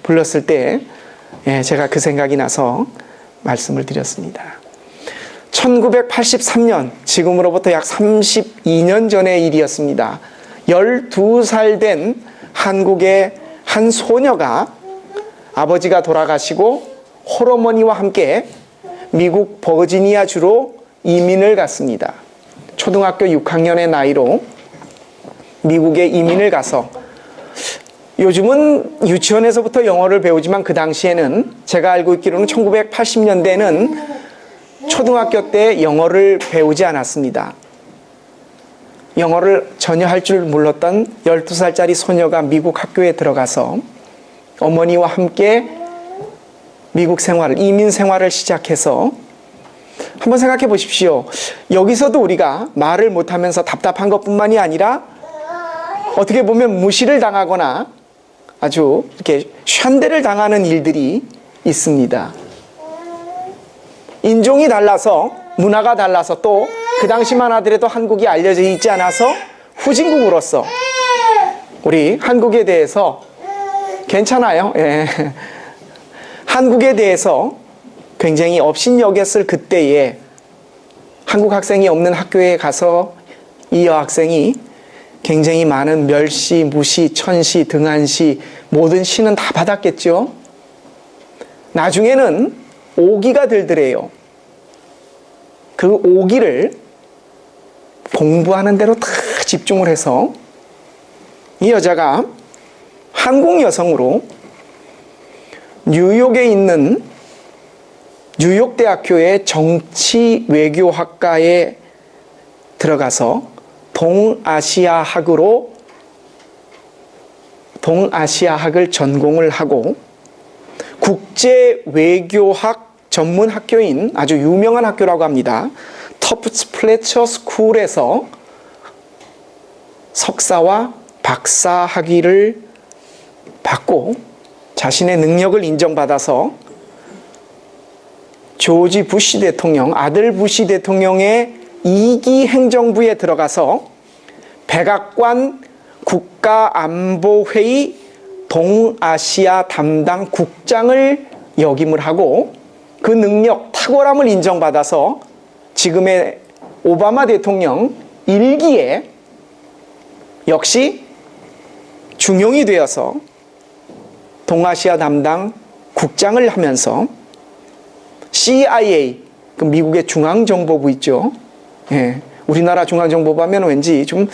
불렀을 때 제가 그 생각이 나서 말씀을 드렸습니다. 1983년, 지금으로부터 약 32년 전의 일이었습니다. 12살 된 한국의 한 소녀가 아버지가 돌아가시고 홀어머니와 함께 미국 버지니아주로 이민을 갔습니다. 초등학교 6학년의 나이로 미국에 이민을 가서, 요즘은 유치원에서부터 영어를 배우지만 그 당시에는, 제가 알고 있기로는 1980년대는 초등학교 때 영어를 배우지 않았습니다. 영어를 전혀 할 줄 몰랐던 12살짜리 소녀가 미국 학교에 들어가서 어머니와 함께 미국 생활을, 이민 생활을 시작해서, 한번 생각해 보십시오. 여기서도 우리가 말을 못하면서 답답한 것뿐만이 아니라 어떻게 보면 무시를 당하거나 아주 이렇게 쉔대를 당하는 일들이 있습니다. 인종이 달라서, 문화가 달라서, 또 그 당시만 하더라도 한국이 알려져 있지 않아서 후진국으로서 우리 한국에 대해서, 괜찮아요. 한국에 대해서 굉장히 업신여겼을 그때에 한국 학생이 없는 학교에 가서 이 여학생이 굉장히 많은 멸시, 무시, 천시, 등한시, 모든 시는 다 받았겠죠. 나중에는 오기가 들더래요. 그 오기를 공부하는 대로 다 집중을 해서 이 여자가 한국 여성으로 뉴욕에 있는 뉴욕대학교의 정치외교학과에 들어가서 동아시아학을 전공을 하고, 국제외교학 전문 학교인 아주 유명한 학교라고 합니다. 터프트 플래처 스쿨에서 석사와 박사 학위를 받고 자신의 능력을 인정받아서 조지 부시 대통령, 아들 부시 대통령의 2기 행정부에 들어가서 백악관 국가안보회의 동아시아 담당 국장을 역임을 하고, 그 능력, 탁월함을 인정받아서 지금의 오바마 대통령 1기에 역시 중용이 되어서 동아시아 담당 국장을 하면서 CIA, 그 미국의 중앙정보부 있죠. 우리나라 중앙정보부 하면 왠지 좀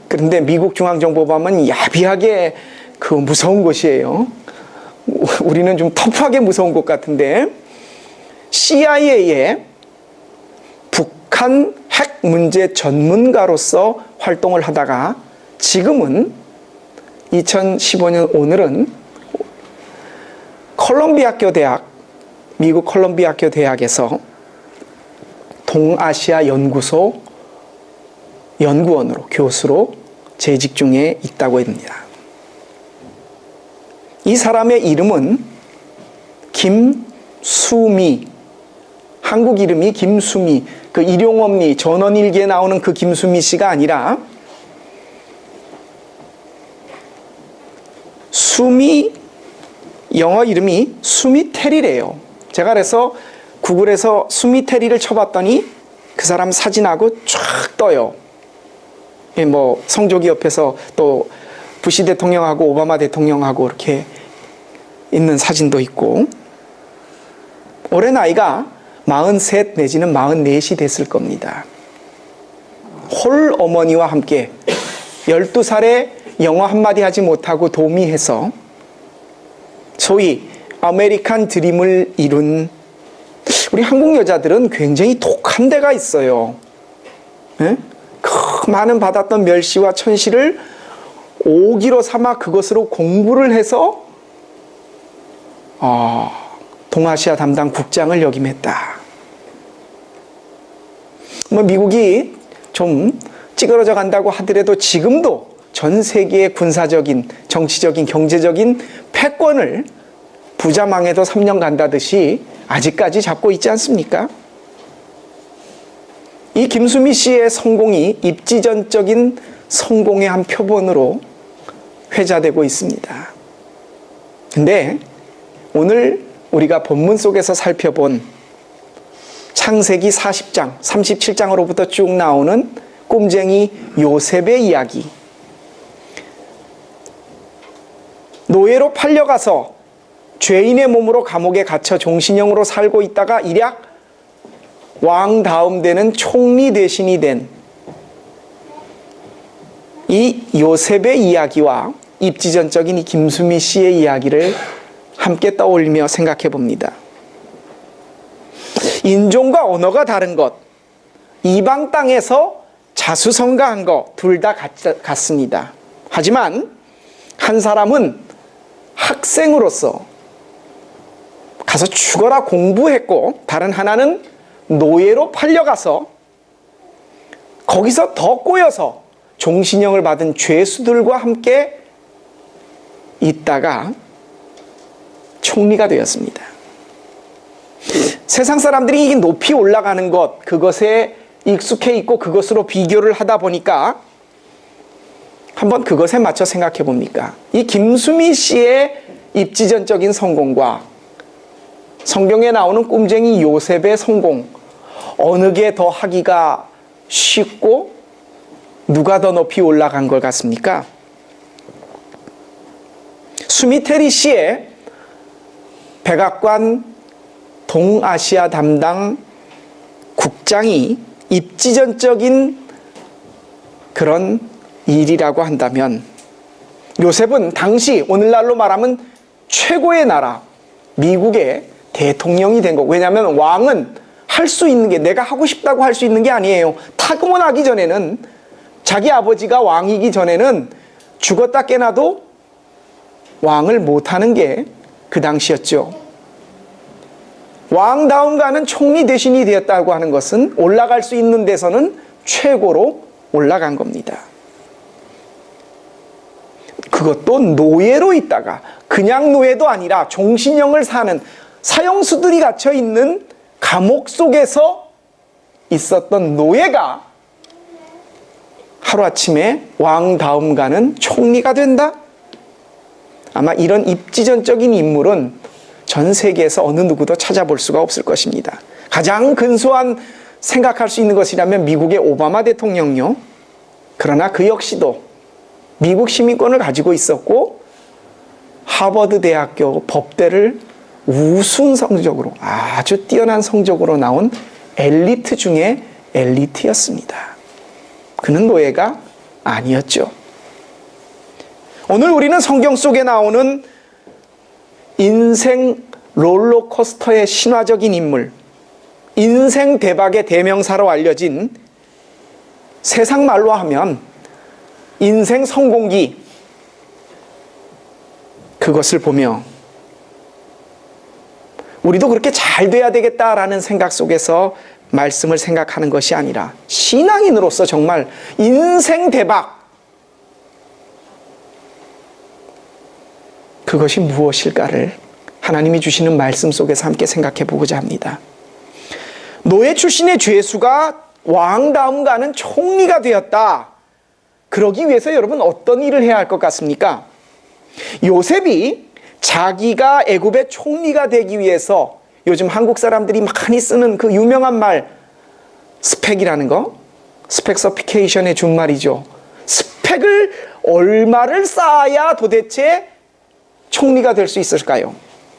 그런데 미국 중앙정보부 하면 야비하게 그 무서운 곳이에요. 우리는 좀 터프하게 무서운 곳 같은데, CIA의 북한 핵 문제 전문가로서 활동을 하다가 지금은 2015년 오늘은 콜롬비아학교 대학, 미국 콜롬비아학교 대학에서 동아시아 연구소 연구원으로, 교수로 재직 중에 있다고 합니다. 이 사람의 이름은 김수미, 한국 이름이 김수미, 그 일용엄니 전원일기에 나오는 그 김수미 씨가 아니라 수미, 영어 이름이 수미테리래요. 제가 그래서 구글에서 수미테리를 쳐봤더니 그 사람 사진하고 쫙 떠요. 뭐 성조기 옆에서 또 부시 대통령하고 오바마 대통령하고 이렇게 있는 사진도 있고, 올해 나이가 43 내지는 44이 됐을 겁니다. 홀 어머니와 함께 12살에 영어 한마디 하지 못하고 도미해서 소위 아메리칸 드림을 이룬, 우리 한국 여자들은 굉장히 독한 데가 있어요. 그 많은 받았던 멸시와 천시를 오기로 삼아 그것으로 공부를 해서 동아시아 담당 국장을 역임했다. 뭐 미국이 좀 찌그러져 간다고 하더라도 지금도 전 세계의 군사적인, 정치적인, 경제적인 패권을 부자 망해도 3년 간다듯이 아직까지 잡고 있지 않습니까? 이 김수미 씨의 성공이 입지전적인 성공의 한 표본으로 회자되고 있습니다. 근데 오늘 우리가 본문 속에서 살펴본 창세기 40장, 37장으로부터 쭉 나오는 꼼쟁이 요셉의 이야기, 노예로 팔려가서 죄인의 몸으로 감옥에 갇혀 종신형으로 살고 있다가 일약 왕 다음 되는 총리 대신이 된 이 요셉의 이야기와 입지전적인 이 김수미 씨의 이야기를 함께 떠올리며 생각해 봅니다. 인종과 언어가 다른 것, 이방 땅에서 자수성가한 것 둘 다 같습니다. 하지만 한 사람은 학생으로서 가서 죽어라 공부했고, 다른 하나는 노예로 팔려가서 거기서 더 꼬여서 종신형을 받은 죄수들과 함께 있다가 총리가 되었습니다. 세상 사람들이 이 높이 올라가는 것, 그것에 익숙해 있고 그것으로 비교를 하다 보니까 한번 그것에 맞춰 생각해 봅니까? 이 김수미 씨의 입지전적인 성공과 성경에 나오는 꼼쟁이 요셉의 성공, 어느 게 더 하기가 쉽고 누가 더 높이 올라간 것 같습니까? 수미테리 씨의 백악관 동아시아 담당 국장이 입지전적인 그런 일이라고 한다면, 요셉은 당시 오늘날로 말하면 최고의 나라 미국의 대통령이 된 거. 왜냐하면 왕은 할 수 있는 게, 내가 하고 싶다고 할 수 있는 게 아니에요. 타고나기 전에는, 자기 아버지가 왕이기 전에는 죽었다 깨나도 왕을 못하는 게 그 당시였죠. 왕다움가는 총리 대신이 되었다고 하는 것은 올라갈 수 있는 데서는 최고로 올라간 겁니다. 그것도 노예로 있다가, 그냥 노예도 아니라 종신형을 사는 사형수들이 갇혀 있는 감옥 속에서 있었던 노예가 하루아침에 왕다움가는 총리가 된다? 아마 이런 입지전적인 인물은 전 세계에서 어느 누구도 찾아볼 수가 없을 것입니다. 가장 근소한 생각할 수 있는 것이라면 미국의 오바마 대통령요. 그러나 그 역시도 미국 시민권을 가지고 있었고 하버드 대학교 법대를 우수한 성적으로, 아주 뛰어난 성적으로 나온 엘리트 중에 엘리트였습니다. 그는 노예가 아니었죠. 오늘 우리는 성경 속에 나오는 인생 롤러코스터의 신화적인 인물, 인생 대박의 대명사로 알려진, 세상 말로 하면 인생 성공기, 그것을 보며 우리도 그렇게 잘 돼야 되겠다라는 생각 속에서 말씀을 생각하는 것이 아니라 신앙인으로서 정말 인생 대박, 그것이 무엇일까를 하나님이 주시는 말씀 속에서 함께 생각해 보고자 합니다. 노예 출신의 죄수가 왕다움가는 총리가 되었다. 그러기 위해서 여러분 어떤 일을 해야 할 것 같습니까? 요셉이 자기가 애굽의 총리가 되기 위해서, 요즘 한국 사람들이 많이 쓰는 그 유명한 말 스펙이라는 거, 스펙서피케이션의 준말이죠. 스펙을 얼마를 쌓아야 도대체 총리가 될 수 있을까요?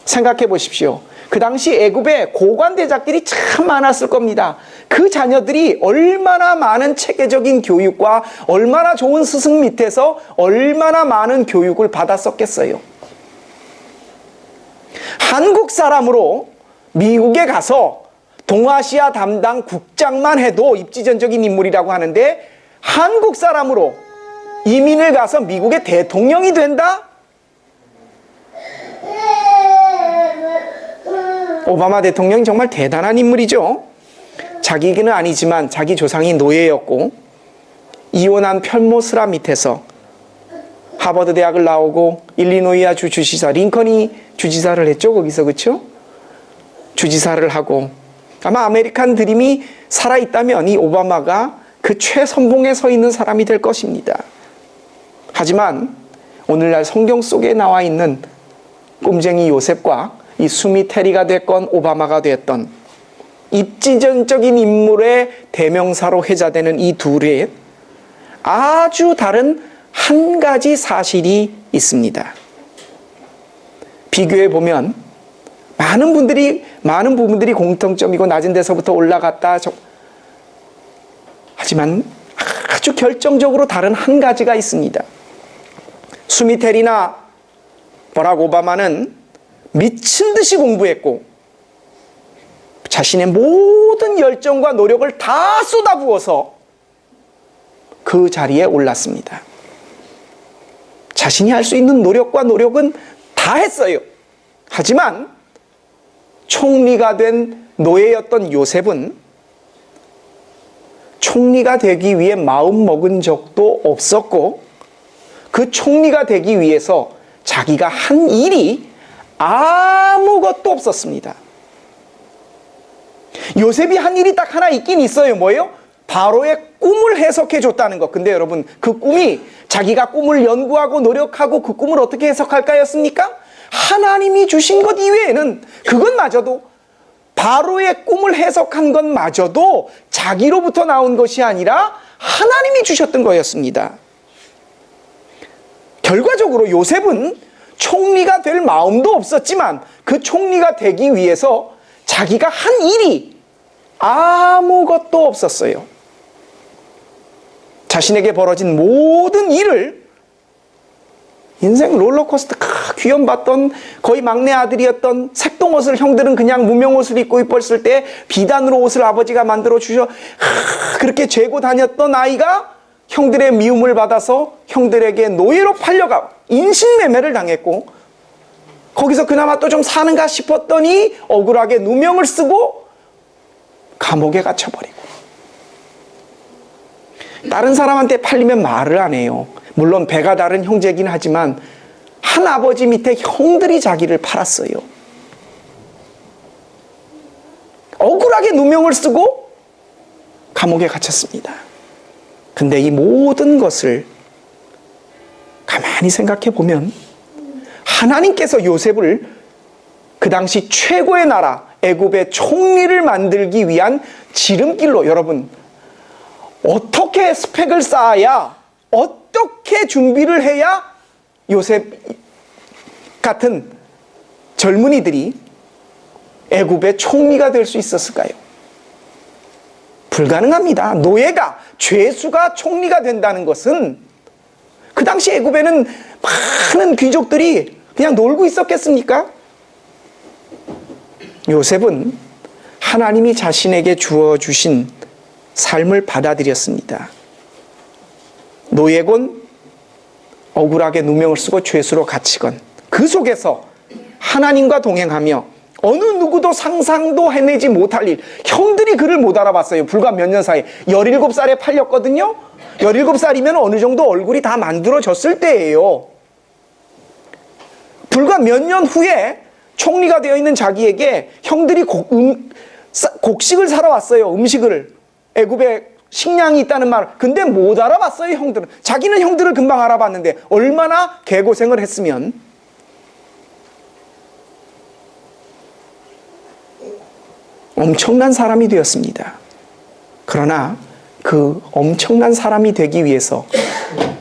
생각해 보십시오. 그 당시 애굽에 고관대작들이 참 많았을 겁니다. 그 자녀들이 얼마나 많은 체계적인 교육과 얼마나 좋은 스승 밑에서 얼마나 많은 교육을 받았었겠어요. 한국 사람으로 미국에 가서 동아시아 담당 국장만 해도 입지전적인 인물이라고 하는데, 한국 사람으로 이민을 가서 미국의 대통령이 된다? 오바마 대통령이 정말 대단한 인물이죠. 자기는 아니지만 자기 조상이 노예였고 이혼한 편모스라 밑에서 하버드 대학을 나오고 일리노이아 주 주지사, 링컨이 주지사를 했죠. 거기서, 그렇죠? 주지사를 하고, 아마 아메리칸 드림이 살아있다면 이 오바마가 그 최선봉에 서 있는 사람이 될 것입니다. 하지만 오늘날 성경 속에 나와 있는 꼼쟁이 요셉과 이 수미 테리가 됐건 오바마가 됐던 입지전적인 인물의 대명사로 회자되는 이 둘의 아주 다른 한 가지 사실이 있습니다. 비교해 보면 많은 부분들이 공통점이고 낮은 데서부터 올라갔다. 하지만 아주 결정적으로 다른 한 가지가 있습니다. 수미 테리나 버락 오바마는 미친 듯이 공부했고 자신의 모든 열정과 노력을 다 쏟아부어서 그 자리에 올랐습니다. 자신이 할 수 있는 노력은 다 했어요. 하지만 총리가 된 노예였던 요셉은 총리가 되기 위해 마음 먹은 적도 없었고 그 총리가 되기 위해서 자기가 한 일이 아무것도 없었습니다. 요셉이 한 일이 딱 하나 있긴 있어요. 뭐예요? 바로의 꿈을 해석해 줬다는 것. 근데 여러분, 그 꿈이 자기가 꿈을 연구하고 노력하고 그 꿈을 어떻게 해석할까였습니까? 하나님이 주신 것 이외에는 그것마저도 바로의 꿈을 해석한 것마저도 자기로부터 나온 것이 아니라 하나님이 주셨던 거였습니다. 결과적으로 요셉은 총리가 될 마음도 없었지만 그 총리가 되기 위해서 자기가 한 일이 아무것도 없었어요. 자신에게 벌어진 모든 일을 인생 롤러코스터 귀염봤던 거의 막내 아들이었던 색동옷을 형들은 그냥 무명옷을 입고 이뻤을 때 비단으로 옷을 아버지가 만들어 주셔 그렇게 재고 다녔던 아이가 형들의 미움을 받아서 형들에게 노예로 팔려가 인신매매를 당했고 거기서 그나마 또 좀 사는가 싶었더니 억울하게 누명을 쓰고 감옥에 갇혀버리고 다른 사람한테 팔리면 말을 안 해요. 물론 배가 다른 형제긴 하지만 한 아버지 밑에 형들이 자기를 팔았어요. 억울하게 누명을 쓰고 감옥에 갇혔습니다. 근데 이 모든 것을 가만히 생각해 보면 하나님께서 요셉을 그 당시 최고의 나라 애굽의 총리를 만들기 위한 지름길로 여러분 어떻게 스펙을 쌓아야 어떻게 준비를 해야 요셉 같은 젊은이들이 애굽의 총리가 될 수 있었을까요? 불가능합니다. 노예가 죄수가 총리가 된다는 것은 그 당시 애굽에는 많은 귀족들이 그냥 놀고 있었겠습니까? 요셉은 하나님이 자신에게 주어주신 삶을 받아들였습니다. 노예건 억울하게 누명을 쓰고 죄수로 갇히건 그 속에서 하나님과 동행하며 어느 누구도 상상도 해내지 못할 일 형들이 그를 못 알아봤어요. 불과 몇 년 사이 17살에 팔렸거든요. 17살이면 어느 정도 얼굴이 다 만들어졌을 때예요. 불과 몇 년 후에 총리가 되어 있는 자기에게 형들이 곡식을 사러 왔어요. 음식을. 애굽에 식량이 있다는 말. 근데 못 알아봤어요, 형들은. 자기는 형들을 금방 알아봤는데 얼마나 개고생을 했으면. 엄청난 사람이 되었습니다. 그러나 그 엄청난 사람이 되기 위해서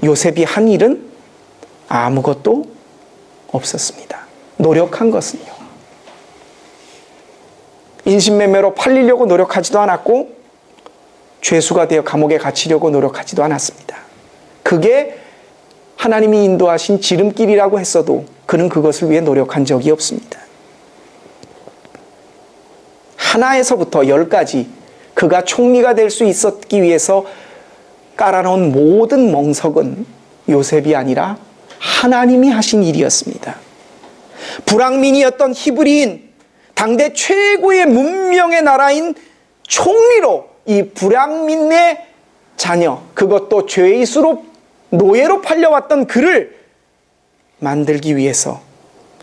요셉이 한 일은 아무것도 없었습니다. 노력한 것은요. 인신매매로 팔리려고 노력하지도 않았고 죄수가 되어 감옥에 갇히려고 노력하지도 않았습니다. 그게 하나님이 인도하신 지름길이라고 했어도 그는 그것을 위해 노력한 적이 없습니다. 하나에서부터 10까지 그가 총리가 될 수 있었기 위해서 깔아놓은 모든 멍석은 요셉이 아니라 하나님이 하신 일이었습니다. 불황민이었던 히브리인 당대 최고의 문명의 나라인 총리로 이 불황민의 자녀 그것도 죄의 수로 노예로 팔려왔던 그를 만들기 위해서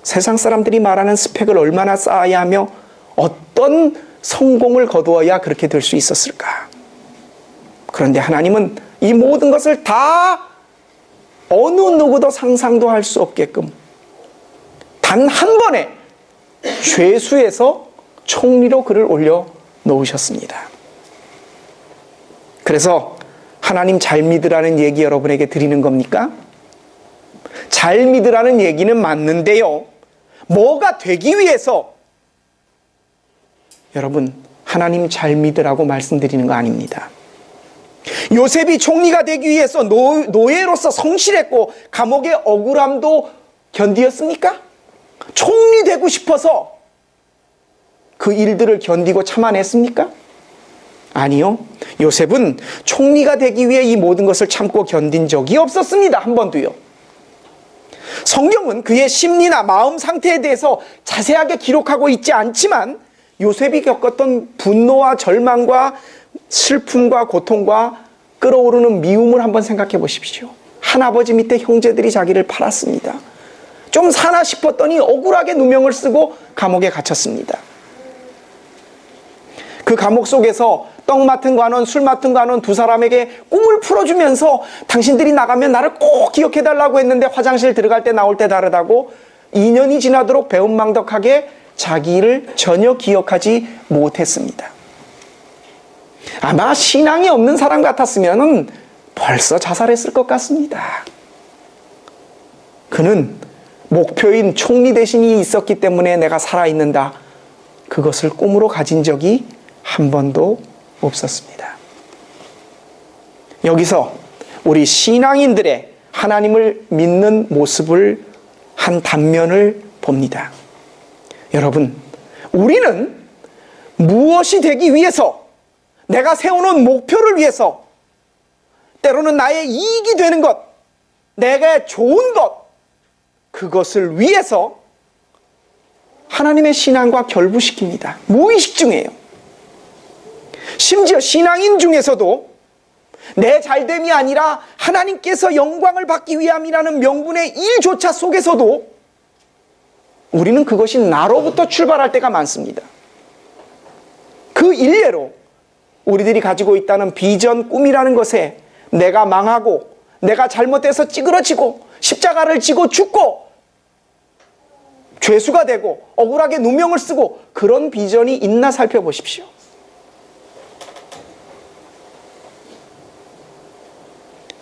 세상 사람들이 말하는 스펙을 얼마나 쌓아야 하며 어떤 성공을 거두어야 그렇게 될 수 있었을까? 그런데 하나님은 이 모든 것을 다 어느 누구도 상상도 할 수 없게끔 단 한 번에 죄수에서 총리로 그를 올려 놓으셨습니다. 그래서 하나님 잘 믿으라는 얘기 여러분에게 드리는 겁니까? 잘 믿으라는 얘기는 맞는데요, 뭐가 되기 위해서 여러분 하나님 잘 믿으라고 말씀드리는 거 아닙니다. 요셉이 총리가 되기 위해서 노예로서 성실했고 감옥의 억울함도 견디었습니까? 총리 되고 싶어서 그 일들을 견디고 참아냈습니까? 아니요. 요셉은 총리가 되기 위해 이 모든 것을 참고 견딘 적이 없었습니다. 한 번도요. 성경은 그의 심리나 마음 상태에 대해서 자세하게 기록하고 있지 않지만 요셉이 겪었던 분노와 절망과 슬픔과 고통과 끓어오르는 미움을 한번 생각해 보십시오. 한 아버지 밑에 형제들이 자기를 팔았습니다. 좀 사나 싶었더니 억울하게 누명을 쓰고 감옥에 갇혔습니다. 그 감옥 속에서 떡 맡은 관원, 술 맡은 관원 두 사람에게 꿈을 풀어주면서 당신들이 나가면 나를 꼭 기억해달라고 했는데 화장실 들어갈 때 나올 때 다르다고 2년이 지나도록 배은망덕하게 자기를 전혀 기억하지 못했습니다. 아마 신앙이 없는 사람 같았으면 벌써 자살했을 것 같습니다. 그는 목표인 총리 대신이 있었기 때문에 내가 살아있는다, 그것을 꿈으로 가진 적이 한 번도 없었습니다. 여기서 우리 신앙인들의 하나님을 믿는 모습을 한 단면을 봅니다. 여러분, 우리는 무엇이 되기 위해서, 내가 세워놓은 목표를 위해서, 때로는 나의 이익이 되는 것, 내가 좋은 것, 그것을 위해서 하나님의 신앙과 결부시킵니다. 무의식 중에요. 심지어 신앙인 중에서도 내 잘됨이 아니라 하나님께서 영광을 받기 위함이라는 명분의 일조차 속에서도 우리는 그것이 나로부터 출발할 때가 많습니다. 그 일례로 우리들이 가지고 있다는 비전, 꿈이라는 것에 내가 망하고 내가 잘못돼서 찌그러지고 십자가를 지고 죽고 죄수가 되고 억울하게 누명을 쓰고 그런 비전이 있나 살펴보십시오.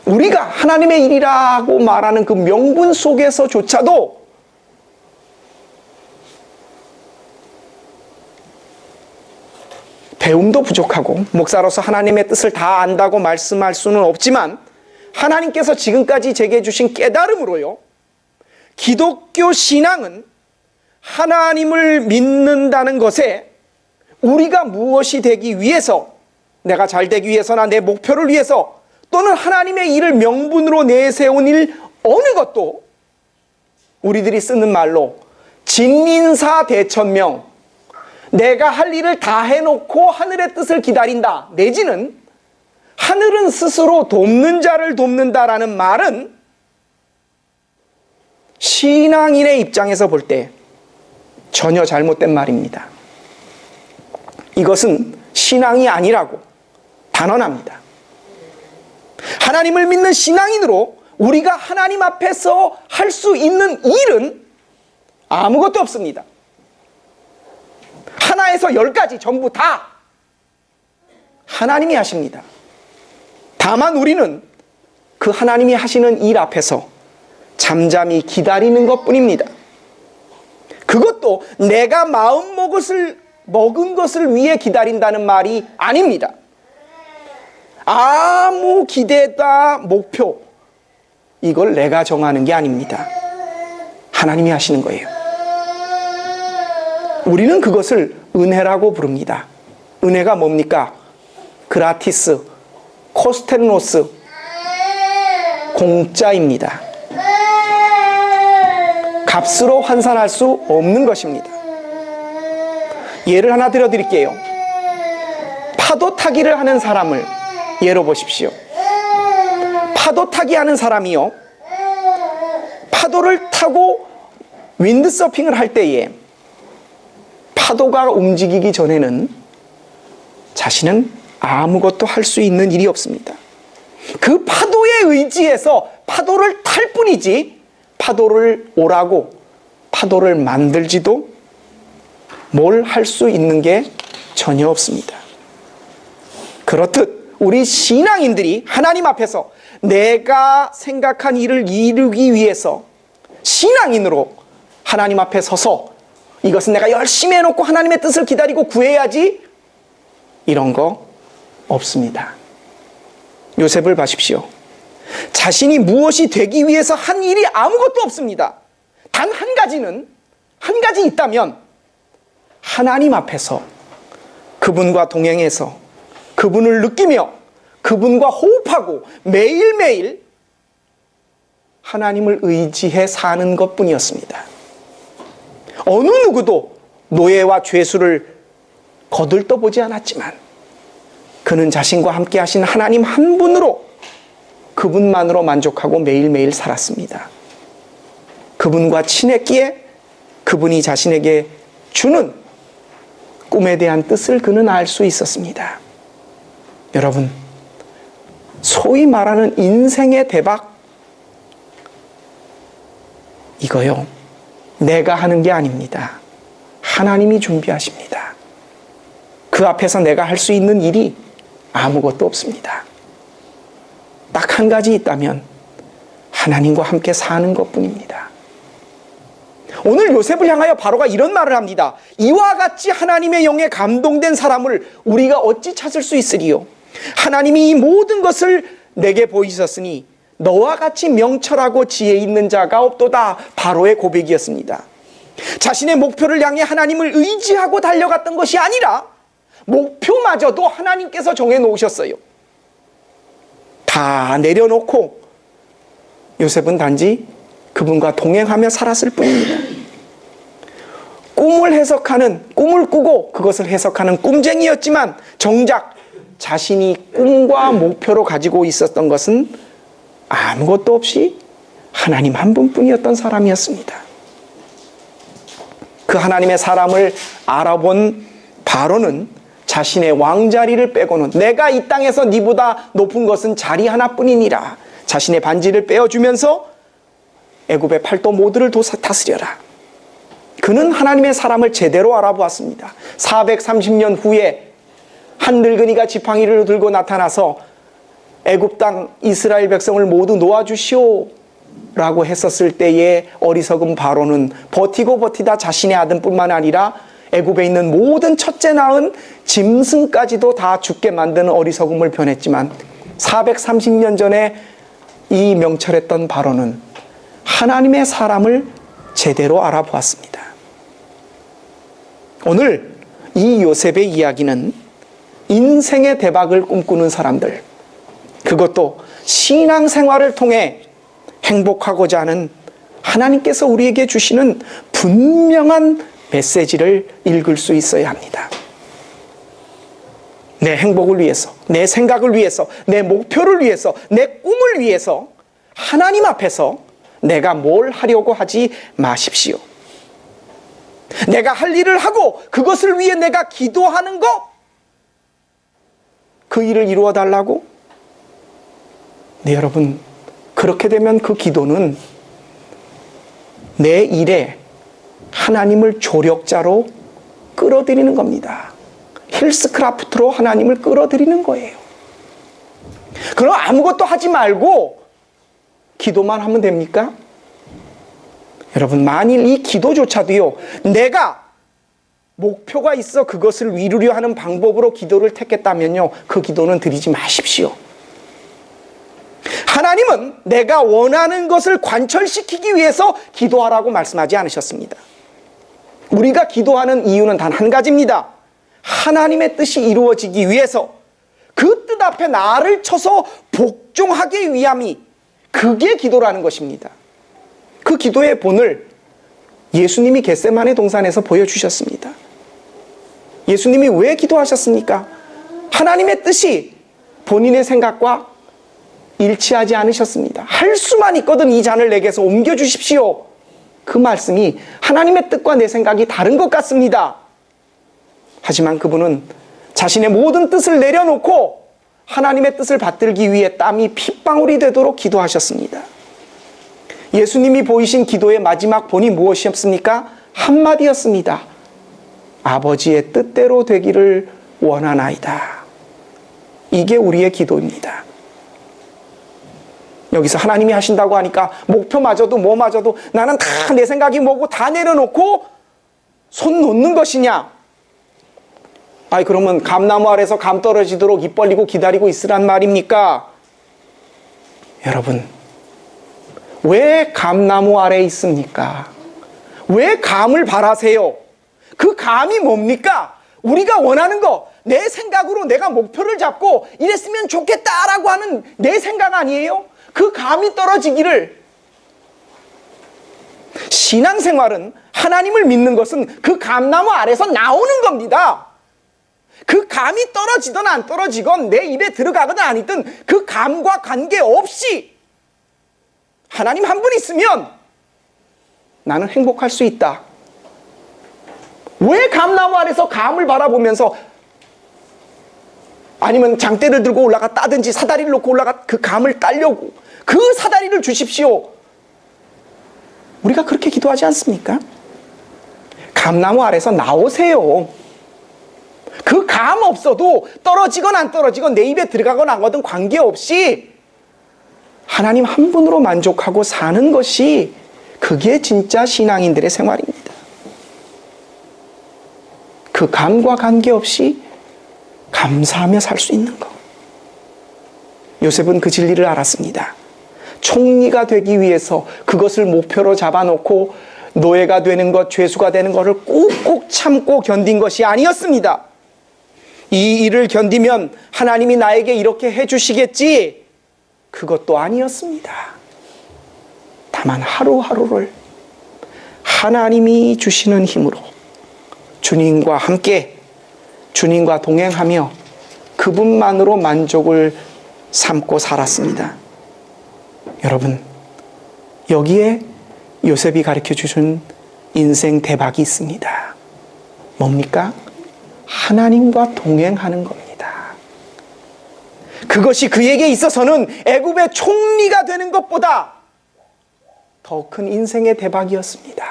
우리가 하나님의 일이라고 말하는 그 명분 속에서조차도 배움도 부족하고 목사로서 하나님의 뜻을 다 안다고 말씀할 수는 없지만 하나님께서 지금까지 제게 주신 깨달음으로요, 기독교 신앙은 하나님을 믿는다는 것에 우리가 무엇이 되기 위해서, 내가 잘 되기 위해서나 내 목표를 위해서 또는 하나님의 일을 명분으로 내세운 일 어느 것도 우리들이 쓰는 말로 진민사대천명, 내가 할 일을 다 해놓고 하늘의 뜻을 기다린다, 내지는 하늘은 스스로 돕는 자를 돕는다라는 말은 신앙인의 입장에서 볼 때 전혀 잘못된 말입니다. 이것은 신앙이 아니라고 단언합니다. 하나님을 믿는 신앙인으로 우리가 하나님 앞에서 할 수 있는 일은 아무것도 없습니다. 하나에서 10까지 전부 다 하나님이 하십니다. 다만 우리는 그 하나님이 하시는 일 앞에서 잠잠히 기다리는 것뿐입니다. 그것도 내가 마음 먹은 것을 위해 기다린다는 말이 아닙니다. 아무 기대다 목표, 이걸 내가 정하는 게 아닙니다. 하나님이 하시는 거예요. 우리는 그것을 은혜라고 부릅니다. 은혜가 뭡니까? 그라티스, 코스텔노스, 공짜입니다. 값으로 환산할 수 없는 것입니다. 예를 하나 들어드릴게요. 파도 타기를 하는 사람을 예로 보십시오. 파도 타기 하는 사람이요, 파도를 타고 윈드서핑을 할 때에 파도가 움직이기 전에는 자신은 아무것도 할 수 있는 일이 없습니다. 그 파도에 의지해서 파도를 탈 뿐이지 파도를 오라고 파도를 만들지도 뭘 할 수 있는 게 전혀 없습니다. 그렇듯 우리 신앙인들이 하나님 앞에서 내가 생각한 일을 이루기 위해서 신앙인으로 하나님 앞에 서서 이것은 내가 열심히 해놓고 하나님의 뜻을 기다리고 구해야지, 이런 거 없습니다. 요셉을 봐십시오. 자신이 무엇이 되기 위해서 한 일이 아무것도 없습니다. 단 한 가지 있다면 하나님 앞에서 그분과 동행해서 그분을 느끼며 그분과 호흡하고 매일매일 하나님을 의지해 사는 것뿐이었습니다. 어느 누구도 노예와 죄수를 거들떠보지 않았지만 그는 자신과 함께 하신 하나님 한 분으로, 그분만으로 만족하고 매일매일 살았습니다. 그분과 친했기에 그분이 자신에게 주는 꿈에 대한 뜻을 그는 알 수 있었습니다. 여러분, 소위 말하는 인생의 대박, 이거요, 내가 하는 게 아닙니다. 하나님이 준비하십니다. 그 앞에서 내가 할 수 있는 일이 아무것도 없습니다. 딱 한 가지 있다면 하나님과 함께 사는 것뿐입니다. 오늘 요셉을 향하여 바로가 이런 말을 합니다. 이와 같이 하나님의 영에 감동된 사람을 우리가 어찌 찾을 수 있으리요? 하나님이 이 모든 것을 내게 보이셨으니 너와 같이 명철하고 지혜 있는 자가 없도다. 바로의 고백이었습니다. 자신의 목표를 향해 하나님을 의지하고 달려갔던 것이 아니라 목표마저도 하나님께서 정해놓으셨어요. 다 내려놓고 요셉은 단지 그분과 동행하며 살았을 뿐입니다. 꿈을 꾸고 그것을 해석하는 꿈쟁이였지만 정작 자신이 꿈과 목표로 가지고 있었던 것은 아무것도 없이 하나님 한 분뿐이었던 사람이었습니다. 그 하나님의 사람을 알아본 바로는 자신의 왕자리를 빼고는 내가 이 땅에서 네보다 높은 것은 자리 하나뿐이니라, 자신의 반지를 빼어주면서 애굽의 팔도 모두를 다스려라. 그는 하나님의 사람을 제대로 알아보았습니다. 430년 후에 한 늙은이가 지팡이를 들고 나타나서 애굽 땅 이스라엘 백성을 모두 놓아주시오 라고 했었을 때의 어리석은 바로는 버티고 버티다 자신의 아들뿐만 아니라 애굽에 있는 모든 첫째 낳은 짐승까지도 다 죽게 만드는 어리석음을 변했지만 430년 전에 이 명철했던 바로는 하나님의 사람을 제대로 알아보았습니다. 오늘 이 요셉의 이야기는 인생의 대박을 꿈꾸는 사람들, 그것도 신앙생활을 통해 행복하고자 하는 하나님께서 우리에게 주시는 분명한 메시지를 읽을 수 있어야 합니다. 내 행복을 위해서, 내 생각을 위해서, 내 목표를 위해서, 내 꿈을 위해서 하나님 앞에서 내가 뭘 하려고 하지 마십시오. 내가 할 일을 하고 그것을 위해 내가 기도하는 것, 그 일을 이루어 달라고? 네, 여러분, 그렇게 되면 그 기도는 내 일에 하나님을 조력자로 끌어들이는 겁니다. 힐스크라프트로 하나님을 끌어들이는 거예요. 그럼 아무것도 하지 말고 기도만 하면 됩니까? 여러분, 만일 이 기도조차도요, 내가 목표가 있어 그것을 이루려 하는 방법으로 기도를 택했다면요, 그 기도는 드리지 마십시오. 하나님은 내가 원하는 것을 관철시키기 위해서 기도하라고 말씀하지 않으셨습니다. 우리가 기도하는 이유는 단 한 가지입니다. 하나님의 뜻이 이루어지기 위해서 그 뜻 앞에 나를 쳐서 복종하기 위함이, 그게 기도라는 것입니다. 그 기도의 본을 예수님이 겟세마네 동산에서 보여주셨습니다. 예수님이 왜 기도하셨습니까? 하나님의 뜻이 본인의 생각과 일치하지 않으셨습니다. 할 수만 있거든 이 잔을 내게서 옮겨주십시오. 그 말씀이 하나님의 뜻과 내 생각이 다른 것 같습니다. 하지만 그분은 자신의 모든 뜻을 내려놓고 하나님의 뜻을 받들기 위해 땀이 핏방울이 되도록 기도하셨습니다. 예수님이 보이신 기도의 마지막 본이 무엇이었습니까? 한마디였습니다. 아버지의 뜻대로 되기를 원하나이다. 이게 우리의 기도입니다. 여기서 하나님이 하신다고 하니까 목표마저도 뭐마저도 나는 다 내 생각이 뭐고 다 내려놓고 손 놓는 것이냐? 아니 그러면 감나무 아래서 감 떨어지도록 입 벌리고 기다리고 있으란 말입니까? 여러분, 왜 감나무 아래에 있습니까? 왜 감을 바라세요? 그 감이 뭡니까? 우리가 원하는 거, 내 생각으로 내가 목표를 잡고 이랬으면 좋겠다라고 하는 내 생각 아니에요? 그 감이 떨어지기를. 신앙생활은, 하나님을 믿는 것은 그 감나무 아래서 나오는 겁니다. 그 감이 떨어지든 안 떨어지건 내 입에 들어가든 아니든 그 감과 관계없이 하나님 한 분 있으면 나는 행복할 수 있다. 왜 감나무 아래서 감을 바라보면서, 아니면 장대를 들고 올라가 따든지 사다리를 놓고 올라가 그 감을 따려고, 그 사다리를 주십시오. 우리가 그렇게 기도하지 않습니까? 감나무 아래서 나오세요. 그 감 없어도 떨어지건 안 떨어지건 내 입에 들어가건 안 가든 관계없이 하나님 한 분으로 만족하고 사는 것이, 그게 진짜 신앙인들의 생활입니다. 그 감과 관계없이 감사하며 살 수 있는 것. 요셉은 그 진리를 알았습니다. 총리가 되기 위해서 그것을 목표로 잡아놓고 노예가 되는 것, 죄수가 되는 것을 꾹꾹 참고 견딘 것이 아니었습니다. 이 일을 견디면 하나님이 나에게 이렇게 해주시겠지, 그것도 아니었습니다. 다만 하루하루를 하나님이 주시는 힘으로 주님과 함께, 주님과 동행하며 그분만으로 만족을 삼고 살았습니다. 여러분, 여기에 요셉이 가르쳐 주신 인생 대박이 있습니다. 뭡니까? 하나님과 동행하는 겁니다. 그것이 그에게 있어서는 애굽의 총리가 되는 것보다 더 큰 인생의 대박이었습니다.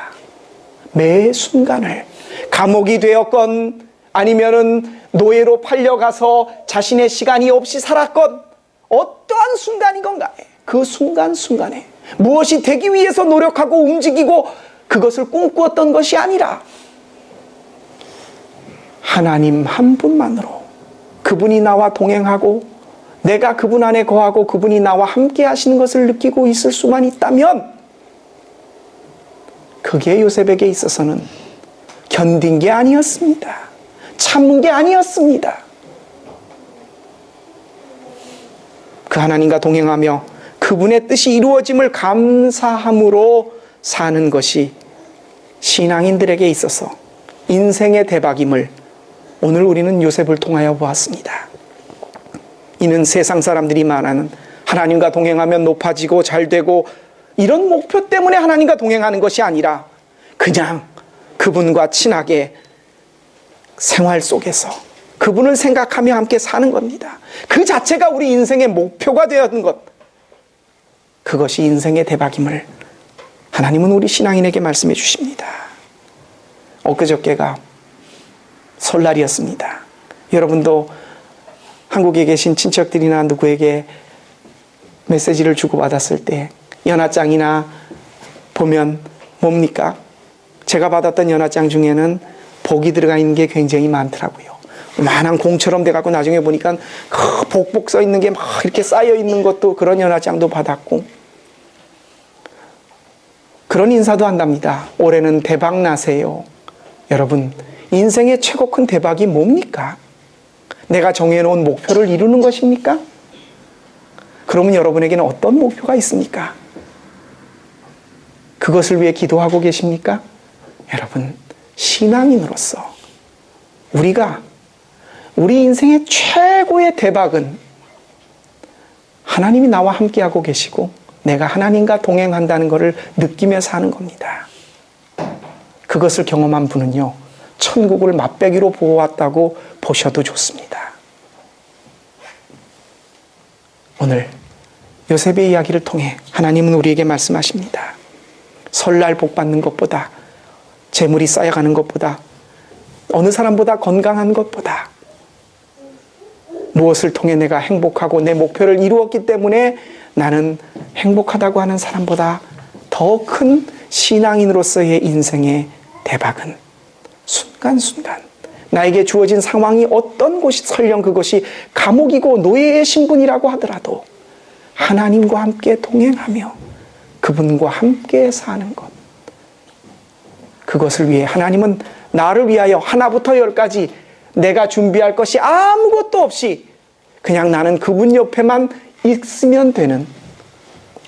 매 순간을, 감옥이 되었건 아니면은 노예로 팔려가서 자신의 시간이 없이 살았건, 어떠한 순간이건가 그 순간순간에 무엇이 되기 위해서 노력하고 움직이고 그것을 꿈꾸었던 것이 아니라 하나님 한 분만으로, 그분이 나와 동행하고 내가 그분 안에 거하고 그분이 나와 함께 하시는 것을 느끼고 있을 수만 있다면, 그게 요셉에게 있어서는 견딘 게 아니었습니다. 참은 게 아니었습니다. 그 하나님과 동행하며 그분의 뜻이 이루어짐을 감사함으로 사는 것이 신앙인들에게 있어서 인생의 대박임을 오늘 우리는 요셉을 통하여 보았습니다. 이는 세상 사람들이 말하는 하나님과 동행하면 높아지고 잘되고 이런 목표 때문에 하나님과 동행하는 것이 아니라 그냥 그분과 친하게 생활 속에서 그분을 생각하며 함께 사는 겁니다. 그 자체가 우리 인생의 목표가 되었는 것, 그것이 인생의 대박임을 하나님은 우리 신앙인에게 말씀해 주십니다. 엊그저께가 설날이었습니다. 여러분도 한국에 계신 친척들이나 누구에게 메시지를 주고받았을 때 연하장이나 보면 뭡니까? 제가 받았던 연하장 중에는 복이 들어가 있는 게 굉장히 많더라고요. 만한 공처럼 돼갖고 나중에 보니까 복복 써 있는 게 막 이렇게 쌓여 있는 것도, 그런 연하장도 받았고, 그런 인사도 한답니다. 올해는 대박 나세요. 여러분, 인생의 최고 큰 대박이 뭡니까? 내가 정해놓은 목표를 이루는 것입니까? 그러면 여러분에게는 어떤 목표가 있습니까? 그것을 위해 기도하고 계십니까? 여러분, 신앙인으로서 우리가 우리 인생의 최고의 대박은 하나님이 나와 함께하고 계시고 내가 하나님과 동행한다는 것을 느끼며 사는 겁니다. 그것을 경험한 분은요, 천국을 맛배기로 보았다고 보셔도 좋습니다. 오늘 요셉의 이야기를 통해 하나님은 우리에게 말씀하십니다. 설날 복 받는 것보다, 재물이 쌓여가는 것보다, 어느 사람보다 건강한 것보다, 무엇을 통해 내가 행복하고 내 목표를 이루었기 때문에 나는 행복하다고 하는 사람보다 더 큰 신앙인으로서의 인생의 대박은 순간순간 나에게 주어진 상황이 어떤 곳이, 설령 그것이 감옥이고 노예의 신분이라고 하더라도 하나님과 함께 동행하며 그분과 함께 사는 것, 그것을 위해 하나님은 나를 위하여 하나부터 열까지 내가 준비할 것이 아무것도 없이 그냥 나는 그분 옆에만 있으면 되는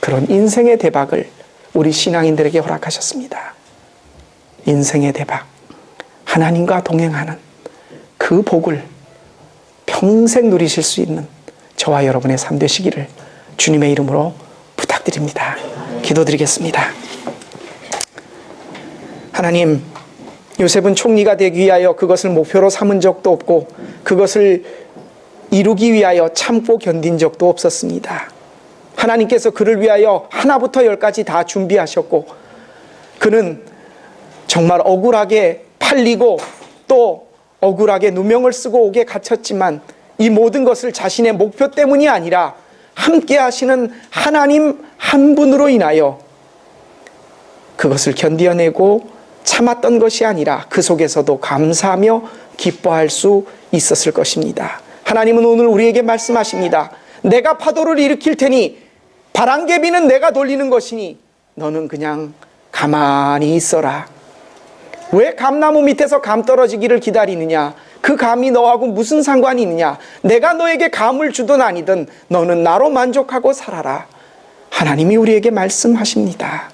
그런 인생의 대박을 우리 신앙인들에게 허락하셨습니다. 인생의 대박, 하나님과 동행하는 그 복을 평생 누리실 수 있는 저와 여러분의 삶 되시기를 주님의 이름으로 부탁드립니다. 기도드리겠습니다. 하나님, 요셉은 총리가 되기 위하여 그것을 목표로 삼은 적도 없고 그것을 이루기 위하여 참고 견딘 적도 없었습니다. 하나님께서 그를 위하여 하나부터 열까지 다 준비하셨고 그는 정말 억울하게 팔리고 또 억울하게 누명을 쓰고 옥에 갇혔지만 이 모든 것을 자신의 목표 때문이 아니라 함께 하시는 하나님 한 분으로 인하여 그것을 견디어내고 참았던 것이 아니라 그 속에서도 감사하며 기뻐할 수 있었을 것입니다. 하나님은 오늘 우리에게 말씀하십니다. 내가 파도를 일으킬 테니 바람개비는 내가 돌리는 것이니 너는 그냥 가만히 있어라. 왜 감나무 밑에서 감 떨어지기를 기다리느냐? 그 감이 너하고 무슨 상관이 있느냐? 내가 너에게 감을 주든 아니든 너는 나로 만족하고 살아라. 하나님이 우리에게 말씀하십니다.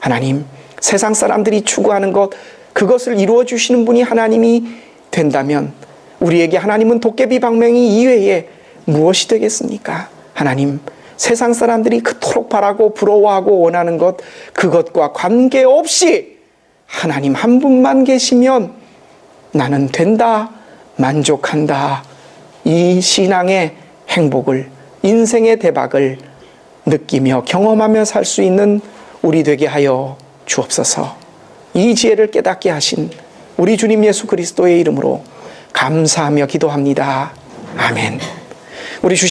하나님, 세상 사람들이 추구하는 것, 그것을 이루어 주시는 분이 하나님이 된다면 우리에게 하나님은 도깨비 방맹이 이외에 무엇이 되겠습니까? 하나님, 세상 사람들이 그토록 바라고 부러워하고 원하는 것, 그것과 관계없이 하나님 한 분만 계시면 나는 된다, 만족한다. 이 신앙의 행복을, 인생의 대박을 느끼며 경험하며 살 수 있는 우리 되게 하여 주옵소서. 이 지혜를 깨닫게 하신 우리 주님 예수 그리스도의 이름으로 감사하며 기도합니다. 아멘. 우리